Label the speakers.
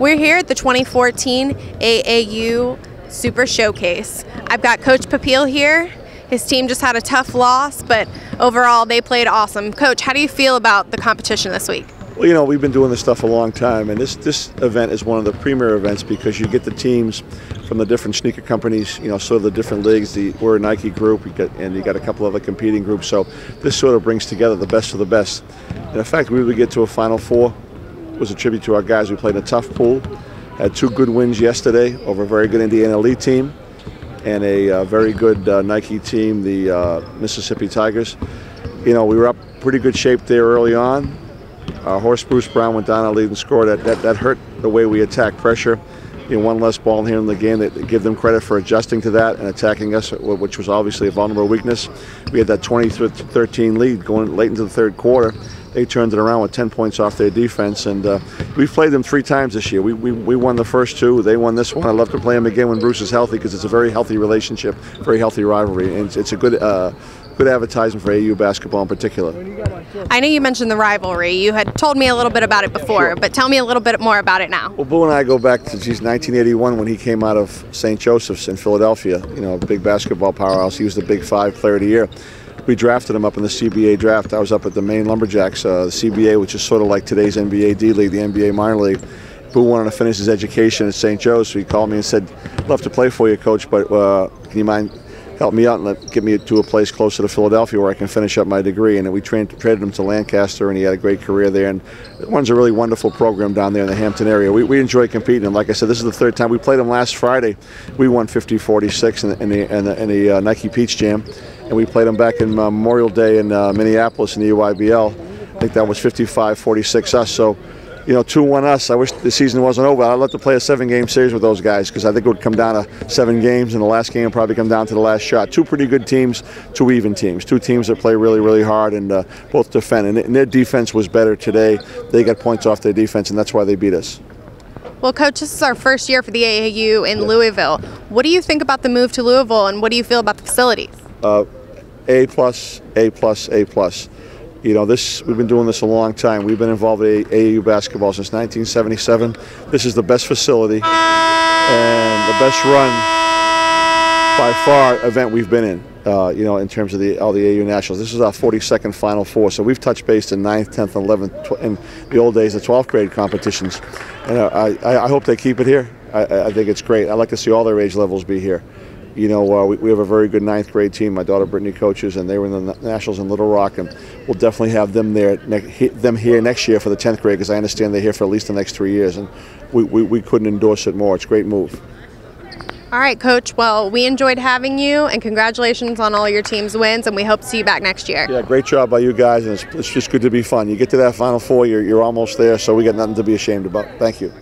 Speaker 1: We're here at the 2014 AAU Super Showcase. I've got Coach Papile here. His team just had a tough loss, but overall they played awesome. Coach, how do you feel about the competition this week?
Speaker 2: Well, you know, we've been doing this stuff a long time, and this event is one of the premier events because you get the teams from the different sneaker companies, you know, sort of the different leagues. We're a Nike group, and you got a couple other competing groups, so this sort of brings together the best of the best. And in fact, we would get to a Final Four was a tribute to our guys. We played in a tough pool, had 2 good wins yesterday over a very good Indiana Elite team and a very good Nike team, the Mississippi Tigers. You know, we were up pretty good shape there early on. Our horse Bruce Brown went down our lead and scored. That hurt the way we attacked pressure. You know, one less ball here in the game. They give them credit for adjusting to that and attacking us, which was obviously a vulnerable weakness. We had that 20-13 lead going late into the third quarter. They turned it around with 10 points off their defense, and we've played them 3 times this year. We won the first 2. They won this one. I'd love to play them again when Bruce is healthy because it's a very healthy relationship, very healthy rivalry, and it's a good advertisement for AAU basketball in particular.
Speaker 1: I know you mentioned the rivalry. You had told me a little bit about it before, but tell me a little bit more about it now.
Speaker 2: Well, Boo and I go back to 1981 when he came out of St. Joseph's in Philadelphia, you know, a big basketball powerhouse. He was the Big 5 Player of the Year. We drafted him up in the CBA draft. I was up at the Maine Lumberjacks, the CBA, which is sort of like today's NBA D-League, the NBA minor league. Boo wanted to finish his education at St. Joe's, so he called me and said, "I'd love to play for you, Coach, but can you mind help me out and get me to a place closer to Philadelphia where I can finish up my degree?" And we traded him to Lancaster, and he had a great career there. And it runs a really wonderful program down there in the Hampton area. We enjoy competing. And like I said, this is the 3rd time. We played him last Friday. We won 50-46 in the Nike Peach Jam. And we played them back in Memorial Day in Minneapolis in the UIBL. I think that was 55-46 us. So, you know, 2-1 us. I wish the season wasn't over. I'd love to play a 7-game series with those guys because I think it would come down to 7 games, and the last game would probably come down to the last shot. 2 pretty good teams, 2 even teams. 2 teams that play really, really hard and both defend. And their defense was better today. They got points off their defense, and that's why they beat us.
Speaker 1: Well, Coach, this is our first year for the AAU in Louisville. What do you think about the move to Louisville, and what do you feel about the facilities?
Speaker 2: A+, A+. You know, we've been doing this a long time. We've been involved in AAU basketball since 1977. This is the best facility and the best run by far event we've been in. You know, in terms of all the AAU nationals. This is our 42nd Final Four, so we've touched base in 9th, 10th, 11th, in the old days, the 12th grade competitions. And I hope they keep it here. I think it's great. I'd like to see all their age levels be here. You know, we have a very good 9th grade team. My daughter Brittany coaches, and they were in the Nationals in Little Rock, and we'll definitely have them here next year for the 10th grade because I understand they're here for at least the next 3 years, and we couldn't endorse it more. It's a great move.
Speaker 1: All right, Coach. Well, we enjoyed having you, and congratulations on all your team's wins, and we hope to see you back next year.
Speaker 2: Yeah, great job by you guys, and it's just good to be fun. You get to that Final Four, you're almost there, so we got nothing to be ashamed about. Thank you.